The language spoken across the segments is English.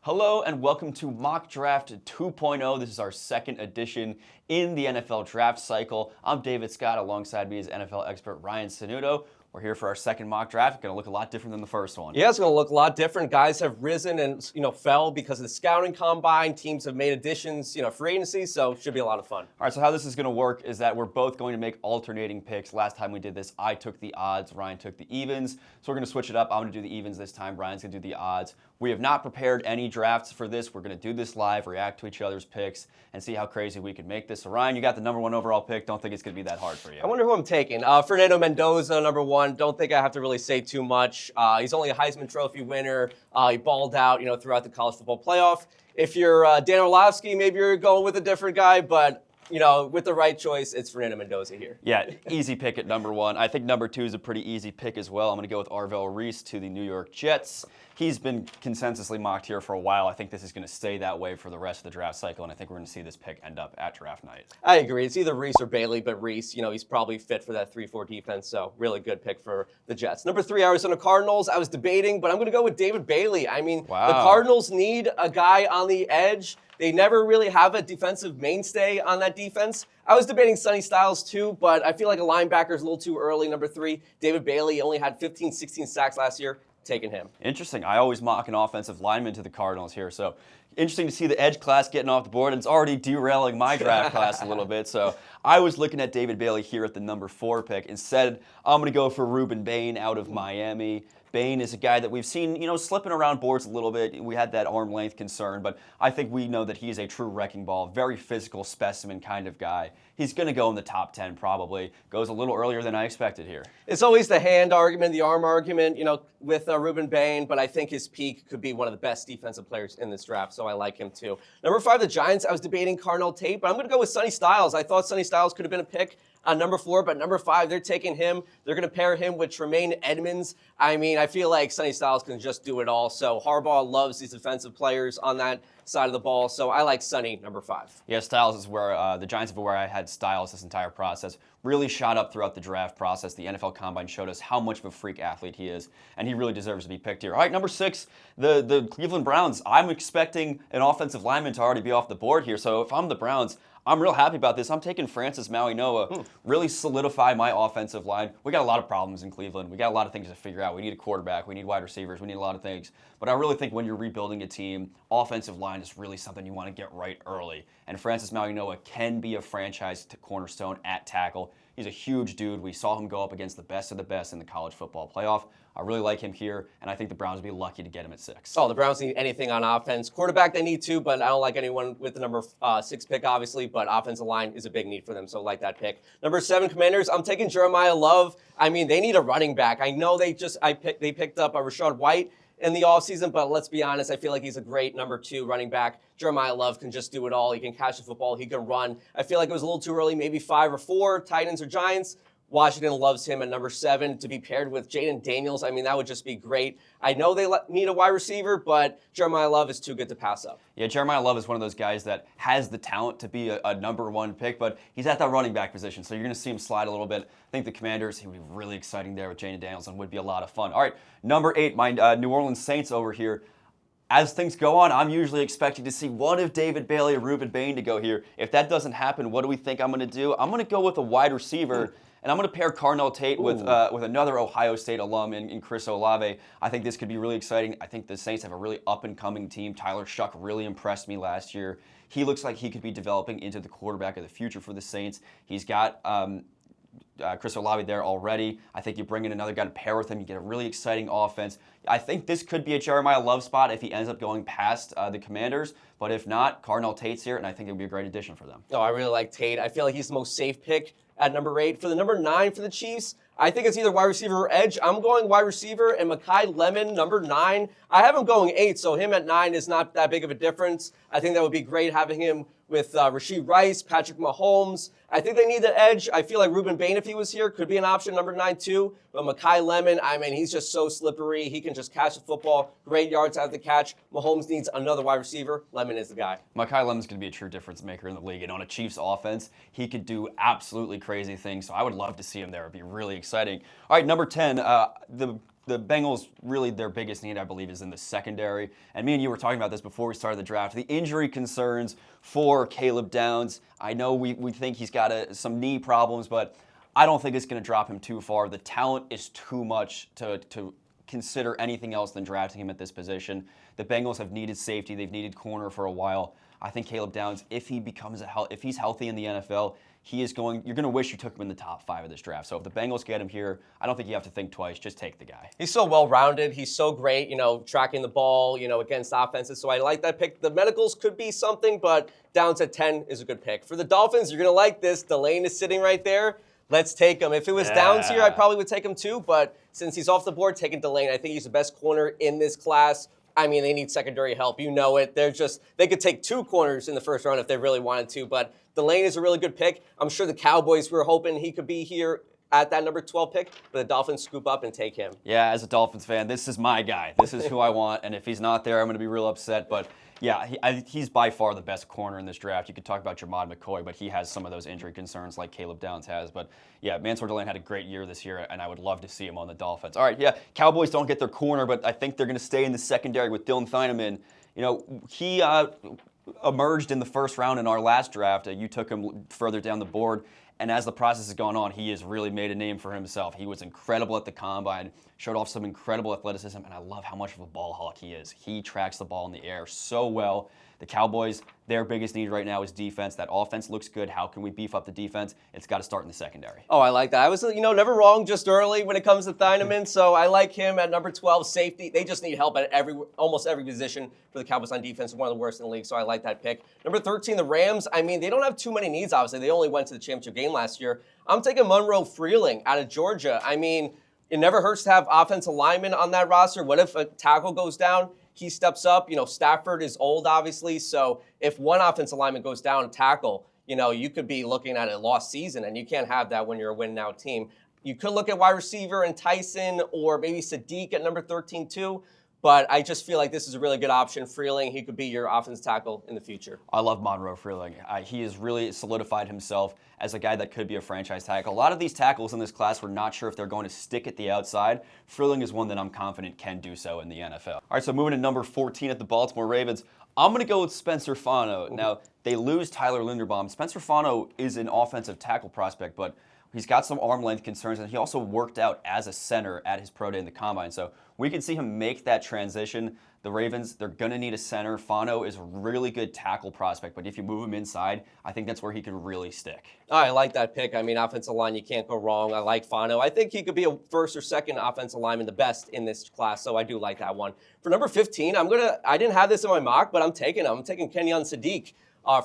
Hello and welcome to Mock Draft 2.0. This is our second edition in the NFL draft cycle. I'm David Scott. Alongside me is NFL expert Ryan Sanudo. We're here for our second mock draft. It's going to look a lot different than the first one. Yeah, it's going to look a lot different. Guys have risen and fell because of the scouting combine. Teams have made additions, free agency, so it should be a lot of fun. All right, so how this is going to work is that we're both going to make alternating picks. Last time we did this, I took the odds, Ryan took the evens. So we're going to switch it up. I'm going to do the evens this time. Ryan's going to do the odds. We have not prepared any drafts for this. We're going to do this live, react to each other's picks, and see how crazy we can make this. So Ryan, you got the number one overall pick. Don't think it's going to be that hard for you. I wonder who I'm taking. Fernando Mendoza, number one. Don't think I have to really say too much. He's only a Heisman Trophy winner. He balled out, throughout the college football playoff. If you're Dan Orlovsky, maybe you're going with a different guy, but with the right choice, it's Fernando Mendoza here. Yeah, easy pick at number one. I think number two is a pretty easy pick as well. I'm going to go with Arvell Reese to the New York Jets. He's been consensusly mocked here for a while. I think this is going to stay that way for the rest of the draft cycle, and I think we're going to see this pick end up at draft night. I agree. It's either Reese or Bailey, but Reese, he's probably fit for that 3-4 defense, so really good pick for the Jets. Number three, Arizona Cardinals. I was debating, but I'm going to go with David Bailey. Wow. The Cardinals need a guy on the edge. They never really have a defensive mainstay on that defense. I was debating Sonny Styles too, but I feel like a linebacker is a little too early. Number three, David Bailey only had 15, 16 sacks last year. Taking him. Interesting. I always mock an offensive lineman to the Cardinals here, so interesting to see the edge class getting off the board, and it's already derailing my draft class a little bit. So I was looking at David Bailey here at the number 4 pick. Instead, I'm going to go for Ruben Bain out of Miami. Bain is a guy that we've seen, slipping around boards a little bit. We had that arm length concern, but I think we know that he's a true wrecking ball, very physical specimen kind of guy. He's going to go in the top 10 probably. Goes a little earlier than I expected here. It's always the hand argument, the arm argument, with Ruben Bain, but I think his peak could be one of the best defensive players in this draft, so I like him too. Number 5, the Giants. I was debating Cardinal Tate, but I'm going to go with Sonny Styles. I thought Sonny Styles could have been a pick on number 4, but number 5, they're taking him. They're going to pair him with Tremaine Edmonds. I feel like Sonny Styles can just do it all. So Harbaugh loves these defensive players on that side of the ball. So I like Sonny, number 5. Yeah, Styles is where the Giants are where I had Styles this entire process. Really shot up throughout the draft process. The NFL Combine showed us how much of a freak athlete he is, and he really deserves to be picked here. All right, number 6, the Cleveland Browns. I'm expecting an offensive lineman to already be off the board here. So if I'm the Browns, I'm real happy about this. I'm taking Francis Mauigoa, really solidify my offensive line. We got a lot of problems in Cleveland. We got a lot of things to figure out. We need a quarterback. We need wide receivers. We need a lot of things. But I really think when you're rebuilding a team, offensive line is really something you want to get right early. And Francis Mauigoa can be a franchise cornerstone at tackle. He's a huge dude. We saw him go up against the best of the best in the college football playoff. I really like him here, and I think the Browns would be lucky to get him at 6. Oh, the Browns need anything on offense. Quarterback they need to, but I don't like anyone with the number 6 pick, obviously, but offensive line is a big need for them, so I like that pick. Number 7, Commanders, I'm taking Jeremiah Love. They need a running back. I know they picked up Rashad White in the offseason, but let's be honest, I feel like he's a great number 2 running back. Jeremiah Love can just do it all. He can catch the football. He can run. I feel like it was a little too early, maybe 5 or 4, Titans or Giants. Washington loves him at number 7 to be paired with Jaden Daniels. That would just be great. I know they need a wide receiver, but Jeremiah Love is too good to pass up. Yeah, Jeremiah Love is one of those guys that has the talent to be a number 1 pick, but he's at that running back position, so you're going to see him slide a little bit. I think the Commanders, he would be really exciting there with Jaden Daniels and would be a lot of fun. All right, number 8, my New Orleans Saints over here. As things go on, I'm usually expecting to see one of David Bailey or Ruben Bain to go here. If that doesn't happen, what do we think I'm going to do? I'm going to go with a wide receiver. And I'm going to pair Cardinal Tate with another Ohio State alum in Chris Olave. I think this could be really exciting. I think the Saints have a really up-and-coming team. Tyler Shuck really impressed me last year. He looks like he could be developing into the quarterback of the future for the Saints. He's got Chris Olave there already. I think you bring in another guy to pair with him. You get a really exciting offense. I think this could be a Jeremiah Love spot if he ends up going past the Commanders. But if not, Cardinal Tate's here, and I think it would be a great addition for them. Oh, I really like Tate. I feel like he's the most safe pick at number 8. For the number 9 for the Chiefs, I think it's either wide receiver or edge. I'm going wide receiver, and Mekhi Lemon, number 9. I have him going 8, so him at 9 is not that big of a difference. I think that would be great having him with Rashee Rice, Patrick Mahomes. I think they need the edge. I feel like Ruben Bain, if he was here, could be an option, number 9 too. But Mekhi Lemon, he's just so slippery. He can just catch the football, great yards out of the catch. Mahomes needs another wide receiver. Lemon is the guy. Mekhi Lemon's going to be a true difference maker in the league. And on a Chiefs offense, he could do absolutely crazy things. So I would love to see him there. It'd be really exciting. All right, number 10, the the Bengals, really their biggest need, I believe, is in the secondary. And me and you were talking about this before we started the draft. The injury concerns for Caleb Downs. I know we think he's got some knee problems, but I don't think it's going to drop him too far. The talent is too much to consider anything else than drafting him at this position. The Bengals have needed safety. They've needed corner for a while. I think Caleb Downs, if he's healthy in the NFL, you're going to wish you took him in the top 5 of this draft. So if the Bengals get him here, I don't think you have to think twice. Just take the guy. He's so well-rounded. He's so great, tracking the ball, against offenses. So I like that pick. The medicals could be something, but Downs at 10 is a good pick. For the Dolphins, you're going to like this. Delane is sitting right there. Let's take him. If it was Downs here, I probably would take him too. But since he's off the board, taking Delane. I think he's the best corner in this class. I mean, they need secondary help. You know it. They could take 2 corners in the first round if they really wanted to. But Delane is a really good pick. I'm sure the Cowboys were hoping he could be here at that number 12 pick, but the Dolphins scoop up and take him. Yeah, as a Dolphins fan, this is my guy. This is who I want. And if he's not there, I'm going to be real upset. But yeah, he's by far the best corner in this draft. You could talk about Jermod McCoy, but he has some of those injury concerns like Caleb Downs has. But yeah, Mansour Delane had a great year this year, and I would love to see him on the Dolphins. All right, yeah, Cowboys don't get their corner, but I think they're going to stay in the secondary with Dylan Thieneman. He emerged in the first round in our last draft. You took him further down the board. And as the process has gone on, he has really made a name for himself. He was incredible at the combine, showed off some incredible athleticism, and I love how much of a ball hawk he is. He tracks the ball in the air so well. The Cowboys, their biggest need right now is defense. That offense looks good. How can we beef up the defense? It's got to start in the secondary. Oh, I like that. I was, never wrong just early when it comes to Thieneman, so I like him at number 12, safety. They just need help at almost every position for the Cowboys on defense. One of the worst in the league, so I like that pick. Number 13, the Rams. I mean, they don't have too many needs, obviously. They only went to the championship game last year. I'm taking Monroe Freeling out of Georgia. I mean, it never hurts to have offensive linemen on that roster. What if a tackle goes down? He steps up. Stafford is old, obviously. So if one offensive lineman goes down and tackle, you could be looking at a lost season, and you can't have that when you're a win-now team. You could look at wide receiver and Tyson or maybe Sadiq at number 13 too. But I just feel like this is a really good option. Freeling, he could be your offensive tackle in the future. I love Monroe Freeling. He has really solidified himself as a guy that could be a franchise tackle. A lot of these tackles in this class, we're not sure if they're going to stick at the outside. Freeling is one that I'm confident can do so in the NFL. All right, so moving to number 14 at the Baltimore Ravens, I'm going to go with Spencer Fano. Now, they lose Tyler Linderbaum. Spencer Fano is an offensive tackle prospect, but he's got some arm length concerns, and he also worked out as a center at his pro day in the combine. So we can see him make that transition. The Ravens, they're going to need a center. Fano is a really good tackle prospect, but if you move him inside, I think that's where he could really stick. I like that pick. I mean, offensive line, you can't go wrong. I like Fano. I think he could be a first or second offensive lineman, the best in this class, so I do like that one. For number 15, I didn't have this in my mock, but I'm taking him. I'm taking Kenyon Sadiq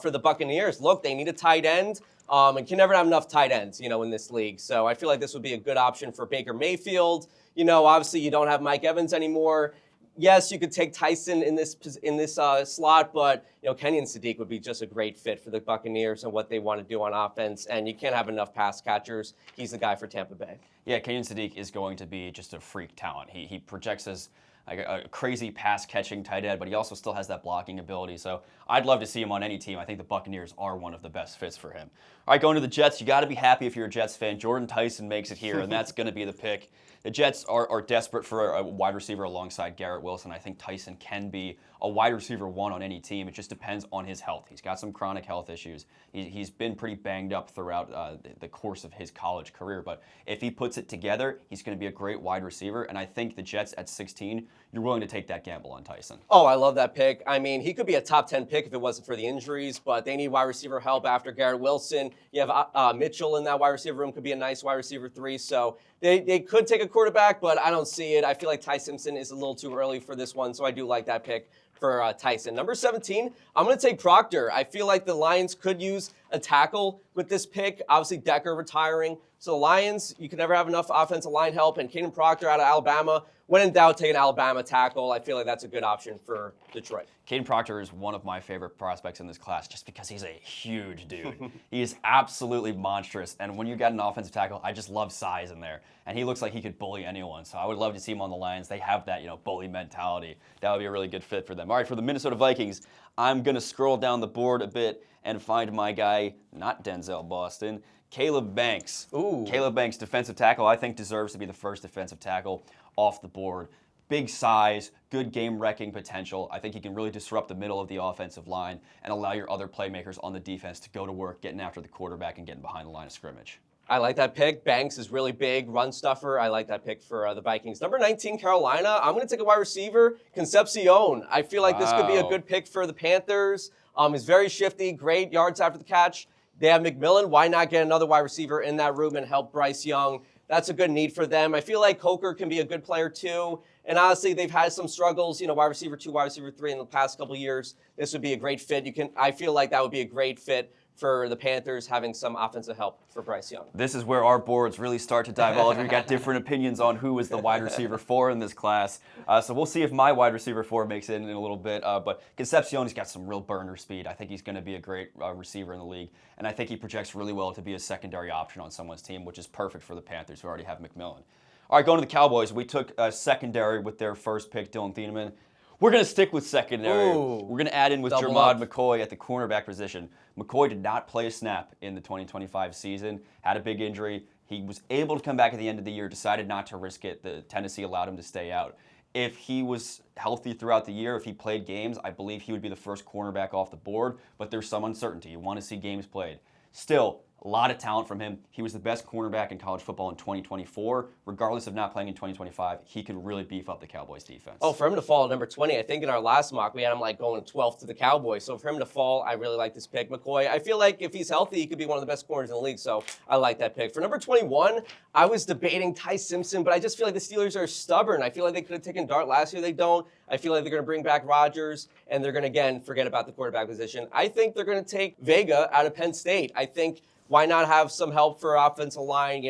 for the Buccaneers. Look, they need a tight end. And can never have enough tight ends, in this league. So I feel like this would be a good option for Baker Mayfield. Obviously you don't have Mike Evans anymore. Yes, you could take Tyson in this slot, but Kenyon Sadiq would be just a great fit for the Buccaneers and what they want to do on offense. And you can't have enough pass catchers. He's the guy for Tampa Bay. Yeah, Kenyon Sadiq is going to be just a freak talent. He projects as like a crazy pass-catching tight end, but he also still has that blocking ability. So I'd love to see him on any team. I think the Buccaneers are one of the best fits for him. All right, going to the Jets, you got to be happy if you're a Jets fan. Jordan Tyson makes it here, and that's going to be the pick. The Jets are desperate for a wide receiver alongside Garrett Wilson. I think Tyson can be a wide receiver one on any team. It just depends on his health. He's got some chronic health issues. He's been pretty banged up throughout the course of his college career. But if he puts it together, he's going to be a great wide receiver. And I think the Jets at 16, you're willing to take that gamble on Tyson. Oh, I love that pick. I mean, he could be a top 10 pick if it wasn't for the injuries, but they need wide receiver help after Garrett Wilson. You have Mitchell in that wide receiver room, could be a nice wide receiver 3. So they could take a quarterback, but I don't see it. I feel like Ty Simpson is a little too early for this one, so I do like that pick for Tyson. Number 17, I'm going to take Proctor. I feel like the Lions could use a tackle with this pick. Obviously, Decker retiring. So the Lions, you can never have enough offensive line help. And Caden Proctor out of Alabama, when in doubt, take an Alabama tackle. I feel like that's a good option for Detroit. Caden Proctor is one of my favorite prospects in this class just because he's a huge dude. He is absolutely monstrous. And when you got an offensive tackle, I just love size in there. And he looks like he could bully anyone. So I would love to see him on the Lions. They have that, bully mentality. That would be a really good fit for them. All right, for the Minnesota Vikings, I'm going to scroll down the board a bit and find my guy, not Denzel Boston, Caleb Banks. Ooh. Caleb Banks, defensive tackle, I think deserves to be the first defensive tackle off the board. Big size, good game-wrecking potential. I think he can really disrupt the middle of the offensive line and allow your other playmakers on the defense to go to work, getting after the quarterback and getting behind the line of scrimmage. I like that pick. Banks is really big, run stuffer. I like that pick for the Vikings. Number 19, Carolina. I'm going to take a wide receiver, Concepcion. I feel like this could be a good pick for the Panthers. He's very shifty, great yards after the catch. They have McMillan. Why not get another wide receiver in that room and help Bryce Young? That's a good need for them. I feel like Coker can be a good player too. And honestly, they've had some struggles, wide receiver 2, wide receiver 3 in the past couple of years. This would be a great fit. I feel like that would be a great fit for the Panthers, having some offensive help for Bryce Young. This is where our boards really start to divulge. We've got different opinions on who is the wide receiver 4 in this class. So we'll see if my wide receiver 4 makes it in a little bit. But Concepcion's got some real burner speed. I think he's going to be a great receiver in the league. And I think he projects really well to be a secondary option on someone's team, which is perfect for the Panthers, who already have McMillan. All right, going to the Cowboys. We took a secondary with their first pick, Dylan Thieneman. We're going to stick with secondary. Ooh, we're going to add in with Jermod McCoy at the cornerback position. McCoy did not play a snap in the 2025 season, had a big injury. He was able to come back at the end of the year, decided not to risk it. The Tennessee allowed him to stay out. If he was healthy throughout the year, if he played games, I believe he would be the first cornerback off the board, but there's some uncertainty. You want to see games played. Still, a lot of talent from him. He was the best cornerback in college football in 2024. Regardless of not playing in 2025, he could really beef up the Cowboys defense. Oh, for him to fall at number 20, I think in our last mock, we had him going 12th to the Cowboys. So for him to fall, I really like this pick. McCoy, I feel like if he's healthy, he could be one of the best corners in the league. So I like that pick. For number 21, I was debating Ty Simpson, but I just feel like the Steelers are stubborn. I feel like they could have taken Dart last year. They don't. I feel like they're going to bring back Rodgers, and they're going to, again, forget about the quarterback position. I think they're going to take Vega out of Penn State. I think why not have some help for offensive line?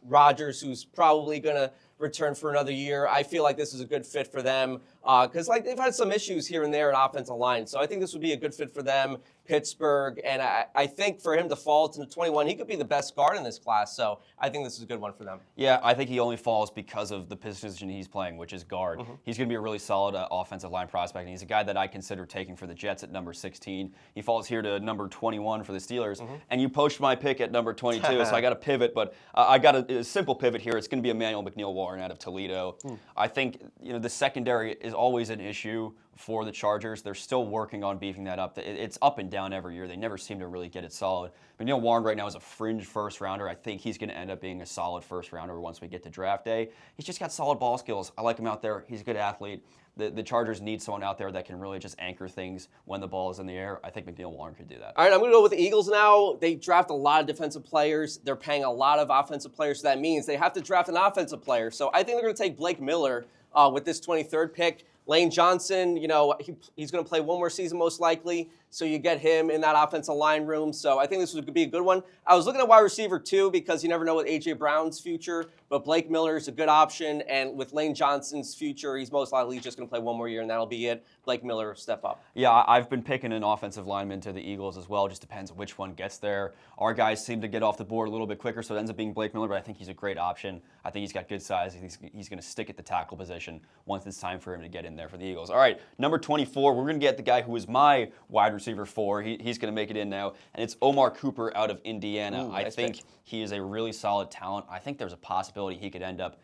Rodgers, who's probably going to return for another year. I feel like this is a good fit for them because they've had some issues here and there in offensive line. So I think this would be a good fit for them. Pittsburgh, and I think for him to fall to 21, he could be the best guard in this class. So I think this is a good one for them. Yeah, I think he only falls because of the position he's playing, which is guard. He's going to be a really solid offensive line prospect, and he's a guy that I consider taking for the Jets at number 16. He falls here to number 21 for the Steelers, and you poached my pick at number 22, so I got to pivot, but I got a simple pivot here. It's going to be Emmanuel McNeil-Warren out of Toledo. I think the secondary is always an issue for the Chargers. They're still working on beefing that up. It's up and down every year. They never seem to really get it solid. McNeil-Warren right now is a fringe first-rounder. I think he's going to end up being a solid first-rounder once we get to draft day. He's just got solid ball skills. I like him out there. He's a good athlete. The Chargers need someone out there that can really just anchor things when the ball is in the air. I think McNeil-Warren could do that. All right, I'm going to go with the Eagles now. They draft a lot of defensive players. They're paying a lot of offensive players, so that means they have to draft an offensive player. So I think they're going to take Blake Miller with this 23rd pick. Lane Johnson, he's going to play one more season most likely, so you get him in that offensive line room. So I think this would be a good one. I was looking at wide receiver too because you never know with A.J. Brown's future, but Blake Miller is a good option, and with Lane Johnson's future, he's most likely just going to play one more year, and that'll be it. Blake Miller, step up. Yeah, I've been picking an offensive lineman to the Eagles as well. Just depends which one gets there. Our guys seem to get off the board a little bit quicker, so it ends up being Blake Miller, but I think he's a great option. I think he's got good size. He's going to stick at the tackle position once it's time for him to get in there for the Eagles. All right, number 24, we're going to get the guy who is my wide receiver 4. He's going to make it in now, and it's Omar Cooper out of Indiana. I think he is a really solid talent. I think there's a possibility he could end up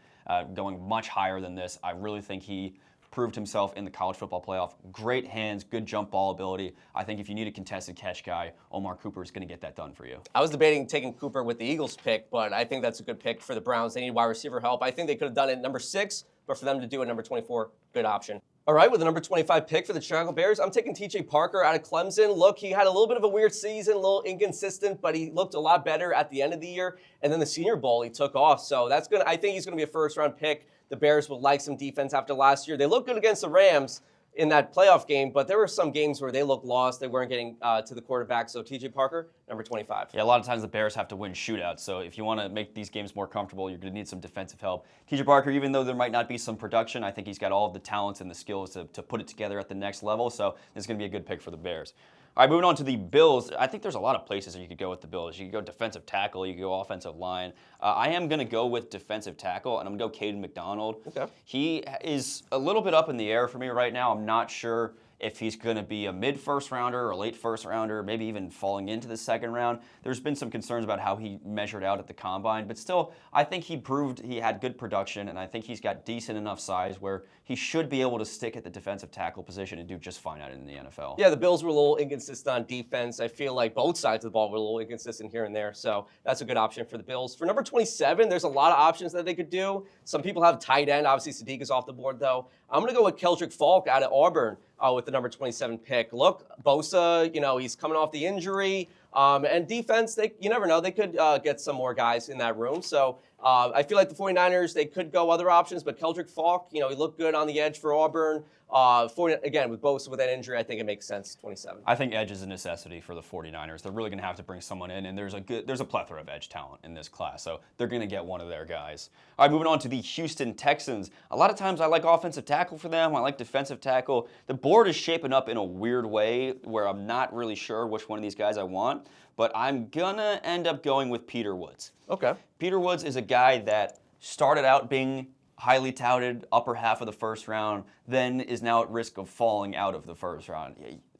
going much higher than this. I really think he proved himself in the college football playoff. Great hands, good jump ball ability. I think if you need a contested catch guy, Omar Cooper is going to get that done for you. I was debating taking Cooper with the Eagles pick, but I think that's a good pick for the Browns. They need wide receiver help. I think they could have done it at number 6, but for them to do it at number 24, good option. All right, with the number 25 pick for the Chicago Bears, I'm taking T.J. Parker out of Clemson. Look, he had a little bit of a weird season, a little inconsistent, but he looked a lot better at the end of the year. And then the Senior Bowl, he took off. So I think he's going to be a first-round pick. The Bears would like some defense after last year. They looked good against the Rams in that playoff game, but there were some games where they looked lost. They weren't getting to the quarterback. So T.J. Parker, number 25. Yeah, a lot of times the Bears have to win shootouts. So if you want to make these games more comfortable, you're going to need some defensive help. T.J. Parker, even though there might not be some production, I think he's got all of the talents and the skills to put it together at the next level. So this is going to be a good pick for the Bears. All right, moving on to the Bills. I think there's a lot of places that you could go with the Bills. You could go defensive tackle. You could go offensive line. I am going to go with defensive tackle, and I'm going to go Caden McDonald. Okay. He is a little bit up in the air for me right now. I'm not sure if he's going to be a mid-first rounder or late first rounder, maybe even falling into the second round. There's been some concerns about how he measured out at the combine, but still, I think he proved he had good production, and I think he's got decent enough size where he should be able to stick at the defensive tackle position and do just fine at it in the NFL. Yeah, the Bills were a little inconsistent on defense. I feel like both sides of the ball were a little inconsistent here and there, so that's a good option for the Bills. For number 27, there's a lot of options that they could do. Some people have tight end. Obviously, Sadiq is off the board, though. I'm going to go with Keldrick Falk out of Auburn with the number 27 pick. Look, Bosa, he's coming off the injury. And defense, you never know. They could get some more guys in that room. So I feel like the 49ers, they could go other options. But Keldrick Falk, he looked good on the edge for Auburn. Again, with Bosa with that injury, I think it makes sense, 27. I think edge is a necessity for the 49ers. They're really going to have to bring someone in, and there's a plethora of edge talent in this class, so they're going to get one of their guys. All right, moving on to the Houston Texans. A lot of times I like offensive tackle for them. I like defensive tackle. The board is shaping up in a weird way where I'm not really sure which one of these guys I want, but I'm going to end up going with Peter Woods. Okay. Peter Woods is a guy that started out being highly touted, upper half of the first round, then is now at risk of falling out of the first round.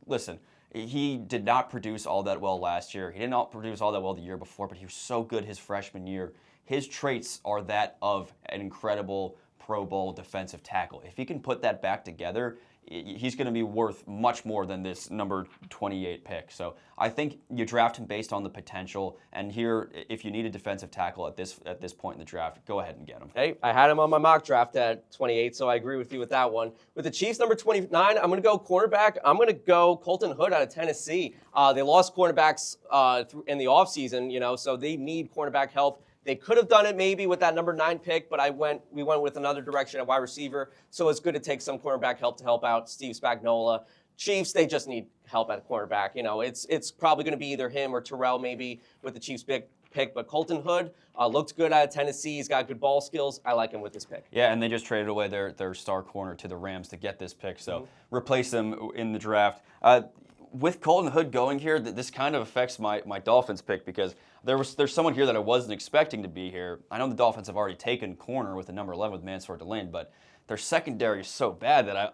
Listen, he did not produce all that well last year. He did not produce all that well the year before, but he was so good his freshman year. His traits are that of an incredible Pro Bowl defensive tackle. If he can put that back together, he's going to be worth much more than this number 28 pick. So I think you draft him based on the potential. And here, if you need a defensive tackle at this point in the draft, go ahead and get him. Hey, I had him on my mock draft at 28, so I agree with you with that one. With the Chiefs, number 29, I'm going to go cornerback. I'm going to go Colton Hood out of Tennessee. They lost cornerbacks in the offseason, so they need cornerback help. They could have done it maybe with that number 9 pick, but we went with another direction at wide receiver. So it's good to take some cornerback help to help out Steve Spagnuolo. Chiefs, they just need help at cornerback. It's probably going to be either him or Terrell maybe with the Chiefs pick, but Colton Hood looked good out of Tennessee. He's got good ball skills. I like him with this pick. Yeah, and they just traded away their star corner to the Rams to get this pick, so replace them in the draft. With Colton Hood going here, this kind of affects my Dolphins pick because there's someone here that I wasn't expecting to be here. I know the Dolphins have already taken corner with the number 11 with Mansour Deline, but their secondary is so bad that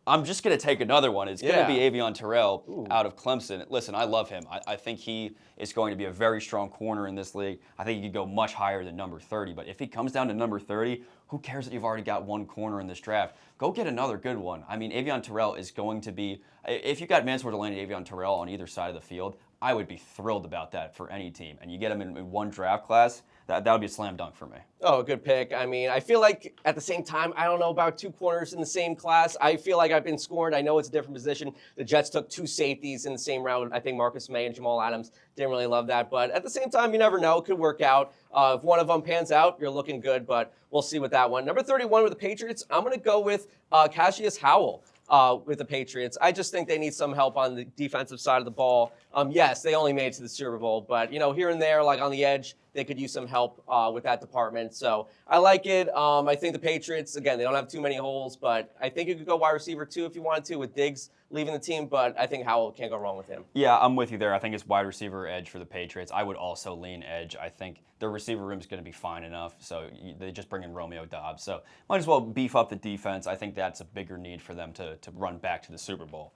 I'm just going to take another one. It's going to be Avion Terrell out of Clemson. Listen, I love him. I think he is going to be a very strong corner in this league. I think he could go much higher than number 30, but if he comes down to number 30, who cares that you've already got one corner in this draft? Go get another good one. I mean, Avion Terrell is going to be, if you got Mansour Deline and Avion Terrell on either side of the field, I would be thrilled about that for any team. And you get them in one draft class, that would be a slam dunk for me. Oh, good pick. I mean, I feel like at the same time, I don't know about 2 corners in the same class. I feel like I've been scorned. I know it's a different position. The Jets took 2 safeties in the same round. I think Marcus May and Jamal Adams didn't really love that. But at the same time, you never know. It could work out. If one of them pans out, you're looking good. But we'll see with that one. Number 31 with the Patriots, I'm going to go with Cassius Howell. With the Patriots. I just think they need some help on the defensive side of the ball. Yes, they only made it to the Super Bowl, but here and there, like on the edge, they could use some help with that department. So I like it. I think the Patriots, again, they don't have too many holes, but I think you could go wide receiver too if you wanted to with Diggs leaving the team, but I think Howell can't go wrong with him. Yeah, I'm with you there. I think it's wide receiver edge for the Patriots. I would also lean edge. I think their receiver room is going to be fine enough, so they just bring in Romeo Doubs. So might as well beef up the defense. I think that's a bigger need for them to run back to the Super Bowl.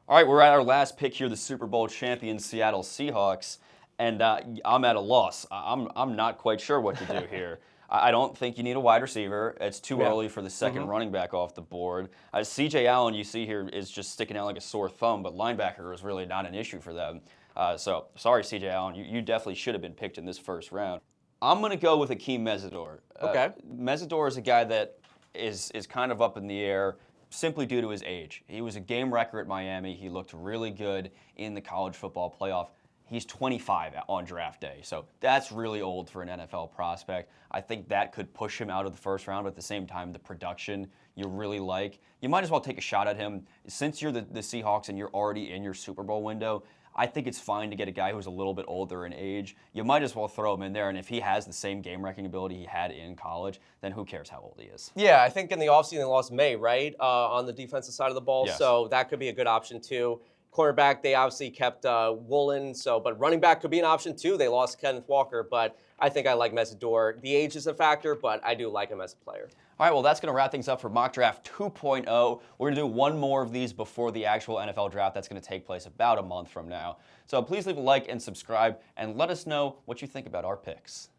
All right, we're at our last pick here, the Super Bowl champion Seattle Seahawks, and I'm at a loss. I'm not quite sure what to do here. I don't think you need a wide receiver. It's too early for the second running back off the board. C.J. Allen, you see here, is just sticking out like a sore thumb, but linebacker is really not an issue for them. So sorry, C.J. Allen, you definitely should have been picked in this first round. I'm going to go with Akeem Mesidor. Okay. Mesidor is a guy that is kind of up in the air simply due to his age. He was a game wrecker at Miami. He looked really good in the college football playoff. He's 25 on draft day, so that's really old for an NFL prospect. I think that could push him out of the first round, but at the same time, the production you really like, you might as well take a shot at him. Since you're the Seahawks and you're already in your Super Bowl window, I think it's fine to get a guy who's a little bit older in age. You might as well throw him in there, and if he has the same game-wrecking ability he had in college, then who cares how old he is? Yeah, I think in the offseason they lost May, right, on the defensive side of the ball, Yes. so that could be a good option too. Cornerback, they obviously kept Woolen, but running back could be an option too. They lost Kenneth Walker, but I think I like Mesidor. The age is a factor, but I do like him as a player. All right, well, that's going to wrap things up for Mock Draft 2.0. We're going to do one more of these before the actual NFL draft. That's going to take place about a month from now. So please leave a like and subscribe, and let us know what you think about our picks.